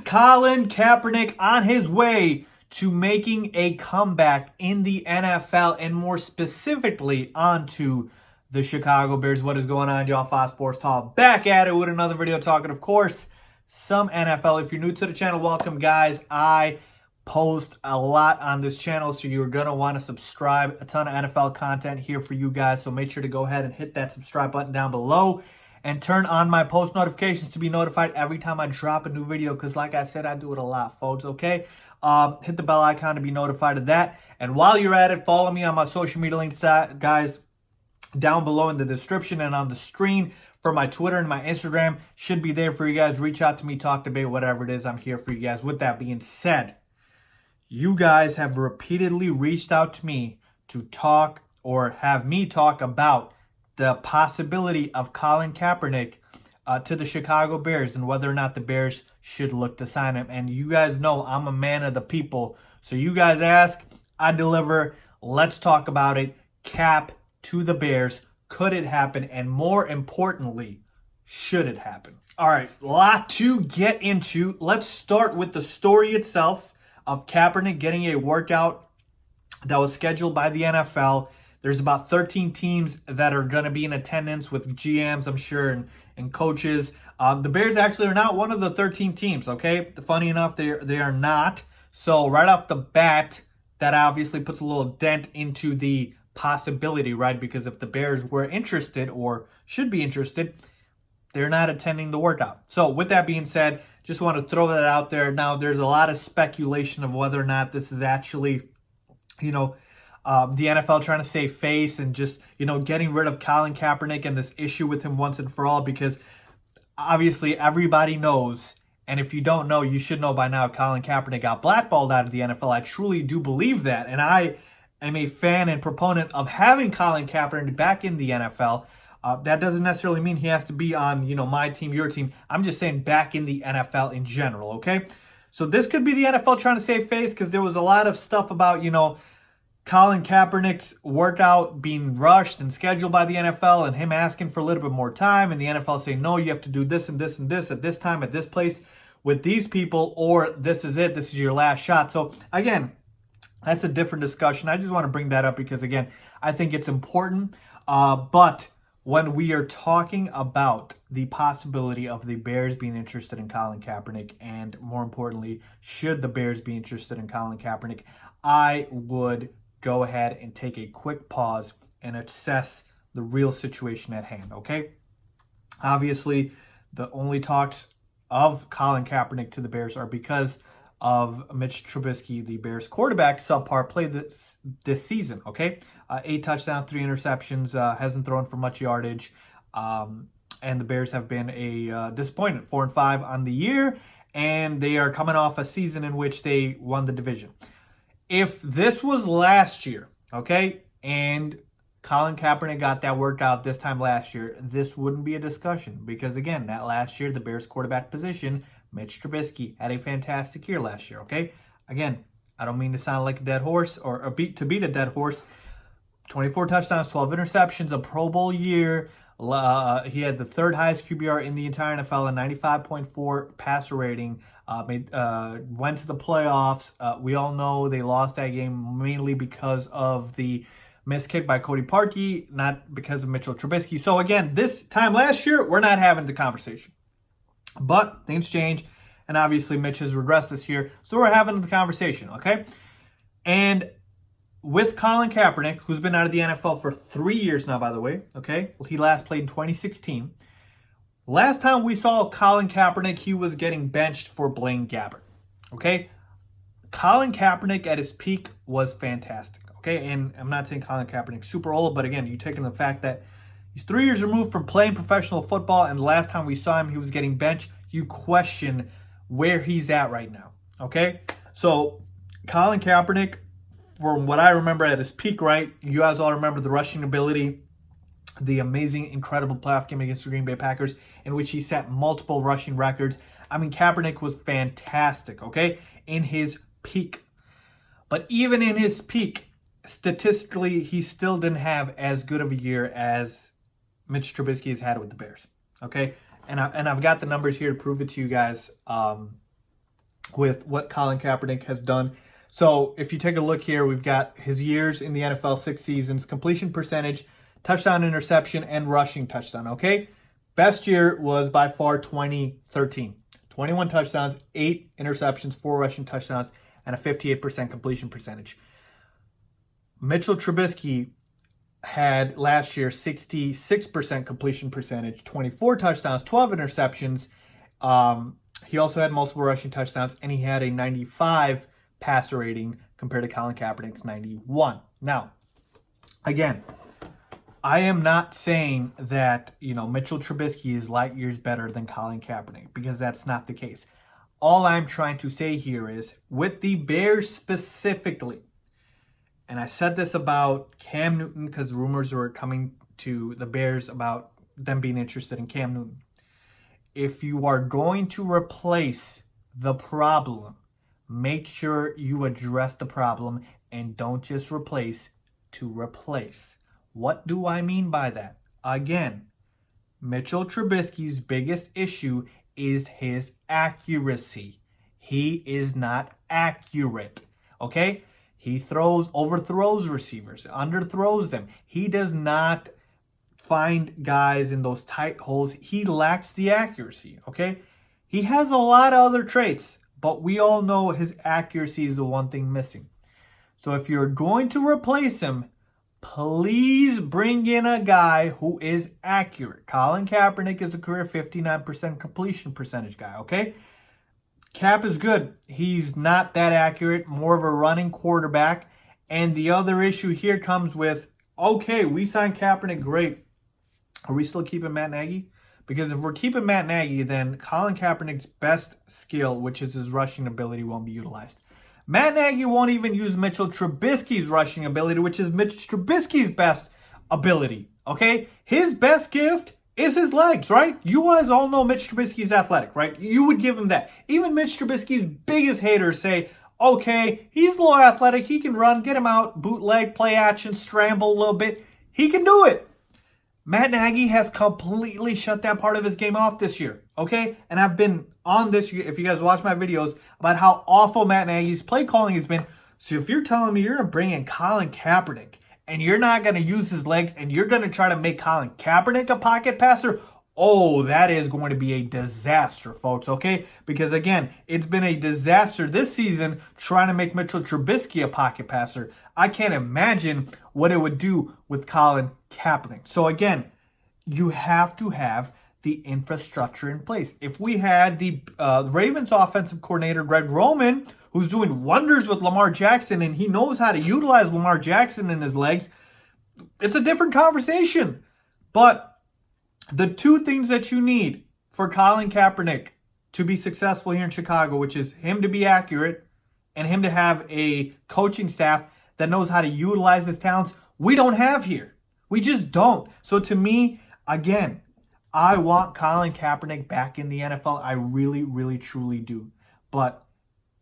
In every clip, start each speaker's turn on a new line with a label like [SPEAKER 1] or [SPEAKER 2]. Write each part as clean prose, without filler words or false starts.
[SPEAKER 1] Colin Kaepernick on his way to making a comeback in the NFL, and more specifically onto the Chicago Bears? What is going on, y'all? Fox Sports Talk back at it with another video talking, of course, some NFL. If you're new to the channel, welcome, guys. I post a lot on this channel, so you're going to want to subscribe. A ton of NFL content here for you guys, so make sure to go ahead and hit that subscribe button down below and turn on my post notifications to be notified every time I drop a new video, because like I said, I do it a lot, folks, okay? Hit the bell icon to be notified of that. And while you're at it, follow me on my social media links, guys, down below in the description and on the screen. For my Twitter and my Instagram should be there for you guys. Reach out to me, talk, debate, whatever it is. I'm here for you guys. With that being said, you guys have repeatedly reached out to me to talk or have me talk about the possibility of Colin Kaepernick to the Chicago Bears and whether or not the Bears should look to sign him. And you guys know I'm a man of the people. So you guys ask, I deliver. Let's talk about it. Cap to the Bears. Could it happen? And more importantly, should it happen? All right, a lot to get into. Let's start with the story itself of Kaepernick getting a workout that was scheduled by the NFL. There's about 13 teams that are going to be in attendance with GMs, I'm sure, and coaches. The Bears actually are not one of the 13 teams, okay? Funny enough, they are not. So right off the bat, that obviously puts a little dent into the possibility, right? Because if the Bears were interested or should be interested, they're not attending the workout. So with that being said, just want to throw that out there. Now, there's a lot of speculation of whether or not this is actually, the NFL trying to save face and just, getting rid of Colin Kaepernick and this issue with him once and for all, because obviously everybody knows, and if you don't know, you should know by now, Colin Kaepernick got blackballed out of the NFL. I truly do believe that, and I am a fan and proponent of having Colin Kaepernick back in the NFL. That doesn't necessarily mean he has to be on, my team, your team. I'm just saying back in the NFL in general, okay? So this could be the NFL trying to save face, because there was a lot of stuff about, Colin Kaepernick's workout being rushed and scheduled by the NFL and him asking for a little bit more time, and the NFL saying, no, you have to do this and this and this at this time, at this place, with these people, or this is it, this is your last shot. So again, that's a different discussion. I just want to bring that up because, again, I think it's important. But when we are talking about the possibility of the Bears being interested in Colin Kaepernick, and more importantly, should the Bears be interested in Colin Kaepernick, I would go ahead and take a quick pause and assess the real situation at hand, okay? Obviously, the only talks of Colin Kaepernick to the Bears are because of Mitch Trubisky, the Bears quarterback, subpar play this season, okay? 8 touchdowns, 3 interceptions, hasn't thrown for much yardage, and the Bears have been a disappointment, 4-5 on the year, and they are coming off a season in which they won the division. If this was last year, okay, and Colin Kaepernick got that workout this time last year, this wouldn't be a discussion, because again, that last year, the Bears quarterback position, Mitch Trubisky, had a fantastic year last year, okay? Again, I don't mean to sound like a dead horse or beat a dead horse. 24 touchdowns, 12 interceptions, a Pro Bowl year. He had the third highest QBR in the entire NFL, a 95.4 passer rating. Went to the playoffs. We all know they lost that game mainly because of the missed kick by Cody Parkey, not because of Mitchell Trubisky. So again, this time last year, we're not having the conversation. But things change, and obviously Mitch has regressed this year, so we're having the conversation, okay? And with Colin Kaepernick, who's been out of the NFL for 3 years now, by the way, okay? He last played in 2016. Last time we saw Colin Kaepernick, he was getting benched for Blaine Gabbert, okay? Colin Kaepernick at his peak was fantastic, okay? And I'm not saying Colin Kaepernick's super old, but again, you take into the fact that he's 3 years removed from playing professional football, and the last time we saw him, he was getting benched. You question where he's at right now, okay? So Colin Kaepernick, from what I remember at his peak, right, you guys all remember the rushing ability, the amazing, incredible playoff game against the Green Bay Packers, in which he set multiple rushing records. I mean, Kaepernick was fantastic, okay, in his peak. But even in his peak, statistically, he still didn't have as good of a year as Mitch Trubisky has had with the Bears, okay? And I've got the numbers here to prove it to you guys. with what Colin Kaepernick has done. So if you take a look here, we've got his years in the NFL, 6 seasons, completion percentage, touchdown, interception, and rushing touchdown, okay? Best year was by far 2013. 21 touchdowns, 8 interceptions, 4 rushing touchdowns, and a 58% completion percentage. Mitchell Trubisky had last year 66% completion percentage, 24 touchdowns, 12 interceptions. He also had multiple rushing touchdowns, and he had a 95 passer rating compared to Colin Kaepernick's 91. Now, again, I am not saying that, Mitchell Trubisky is light years better than Colin Kaepernick, because that's not the case. All I'm trying to say here is, with the Bears specifically, and I said this about Cam Newton because rumors were coming to the Bears about them being interested in Cam Newton. If you are going to replace the problem, make sure you address the problem and don't just replace to replace. What do I mean by that? Again, Mitchell Trubisky's biggest issue is his accuracy. He is not accurate, okay? He overthrows receivers, underthrows them. He does not find guys in those tight holes. He lacks the accuracy, okay? He has a lot of other traits, but we all know his accuracy is the one thing missing. So if you're going to replace him, please bring in a guy who is accurate. Colin Kaepernick is a career 59% completion percentage guy, okay? Cap is good. He's not that accurate, more of a running quarterback. And the other issue here comes with, okay, we signed Kaepernick, great. Are we still keeping Matt Nagy? Because if we're keeping Matt Nagy, then Colin Kaepernick's best skill, which is his rushing ability, won't be utilized. Matt Nagy won't even use Mitchell Trubisky's rushing ability, which is Mitch Trubisky's best ability, okay? His best gift is his legs, right? You guys all know Mitch Trubisky's athletic, right? You would give him that. Even Mitch Trubisky's biggest haters say, okay, he's low athletic, he can run, get him out, bootleg, play action, scramble a little bit. He can do it. Matt Nagy has completely shut that part of his game off this year, okay? And I've been on this, if you guys watch my videos, about how awful Matt Nagy's play calling has been. So if you're telling me you're going to bring in Colin Kaepernick and you're not going to use his legs and you're going to try to make Colin Kaepernick a pocket passer, oh, that is going to be a disaster, folks, okay? Because, again, it's been a disaster this season trying to make Mitchell Trubisky a pocket passer. I can't imagine what it would do with Colin Kaepernick. So, again, you have to have the infrastructure in place. If we had the Ravens offensive coordinator, Greg Roman, who's doing wonders with Lamar Jackson, and he knows how to utilize Lamar Jackson in his legs, it's a different conversation. But the two things that you need for Colin Kaepernick to be successful here in Chicago, which is him to be accurate and him to have a coaching staff that knows how to utilize his talents, we don't have here. We just don't. So to me, again, I want Colin Kaepernick back in the NFL. I really, really, truly do. But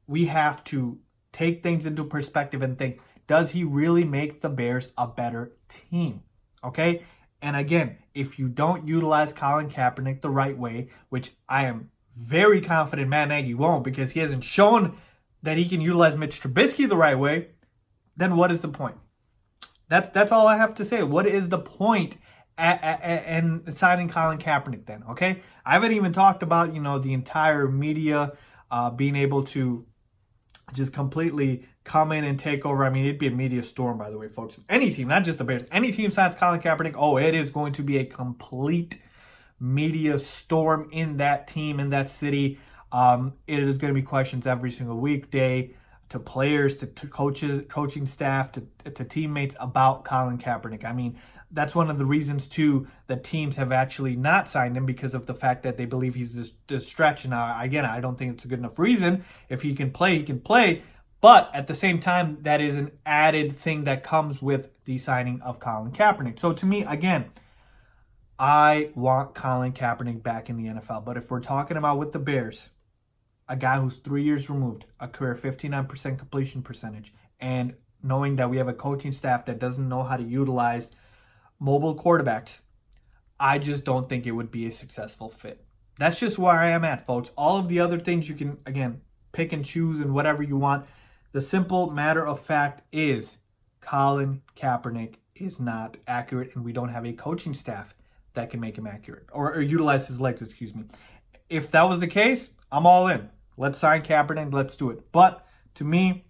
[SPEAKER 1] we have to take things into perspective and think, does he really make the Bears a better team? Okay? And again, if you don't utilize Colin Kaepernick the right way, which I am very confident Matt Nagy won't because he hasn't shown that he can utilize Mitch Trubisky the right way, then what is the point? That's all I have to say. What is the point in signing Colin Kaepernick then, okay? I haven't even talked about, the entire media being able to just completely come in and take over. I mean, it'd be a media storm, by the way, folks. Any team, not just the Bears, any team signs Colin Kaepernick, oh, it is going to be a complete media storm in that team, in that city. It is going to be questions every single weekday to players, to coaches, coaching staff, to teammates about Colin Kaepernick. I mean, that's one of the reasons, too, that teams have actually not signed him because of the fact that they believe he's this stretch. Now, again, I don't think it's a good enough reason. If he can play, he can play. But at the same time, that is an added thing that comes with the signing of Colin Kaepernick. So to me, again, I want Colin Kaepernick back in the NFL. But if we're talking about with the Bears, a guy who's 3 years removed, a career 59% completion percentage, and knowing that we have a coaching staff that doesn't know how to utilize mobile quarterbacks, I just don't think it would be a successful fit. That's just where I am at, folks. All of the other things you can, again, pick and choose and whatever you want. The simple matter of fact is Colin Kaepernick is not accurate, and we don't have a coaching staff that can make him accurate or utilize his legs, excuse me. If that was the case, I'm all in. Let's sign Kaepernick. Let's do it. But to me,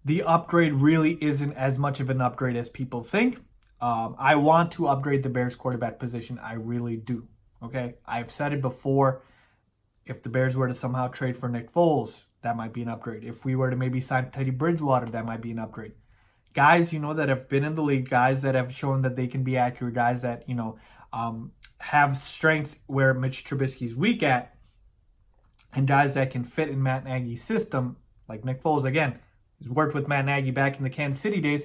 [SPEAKER 1] the upgrade really isn't as much of an upgrade as people think. I want to upgrade the Bears quarterback position. I really do. Okay? I've said it before. If the Bears were to somehow trade for Nick Foles, that might be an upgrade. If we were to maybe sign Teddy Bridgewater, that might be an upgrade. Guys, that have been in the league, guys that have shown that they can be accurate, guys that, have strengths where Mitch Trubisky's weak at, and guys that can fit in Matt Nagy's system, like Nick Foles, again, he's worked with Matt Nagy back in the Kansas City days.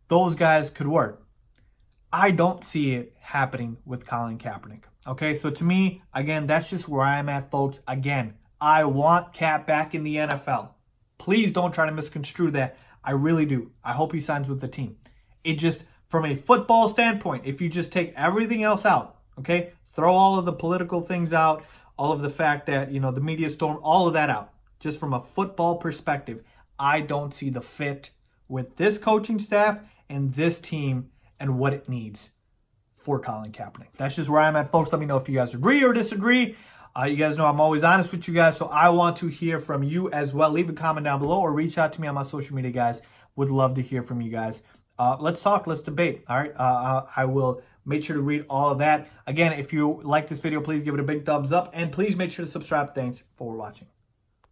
[SPEAKER 1] Those guys could work. I don't see it happening with Colin Kaepernick. Okay, so to me, again, that's just where I'm at, folks. Again, I want Cap back in the NFL. Please don't try to misconstrue that. I really do. I hope he signs with the team. It just, from a football standpoint, if you just take everything else out, okay, throw all of the political things out, all of the fact that, the media storm, all of that out, just from a football perspective, I don't see the fit with this coaching staff and this team and what it needs for Colin Kaepernick. That's just where I'm at, folks. Let me know if you guys agree or disagree. You guys know I'm always honest with you guys, so I want to hear from you as well. Leave a comment down below or reach out to me on my social media, guys. Would love to hear from you guys. Let's talk. Let's debate. All right. I will make sure to read all of that. Again, if you like this video, please give it a big thumbs up, and please make sure to subscribe. Thanks for watching.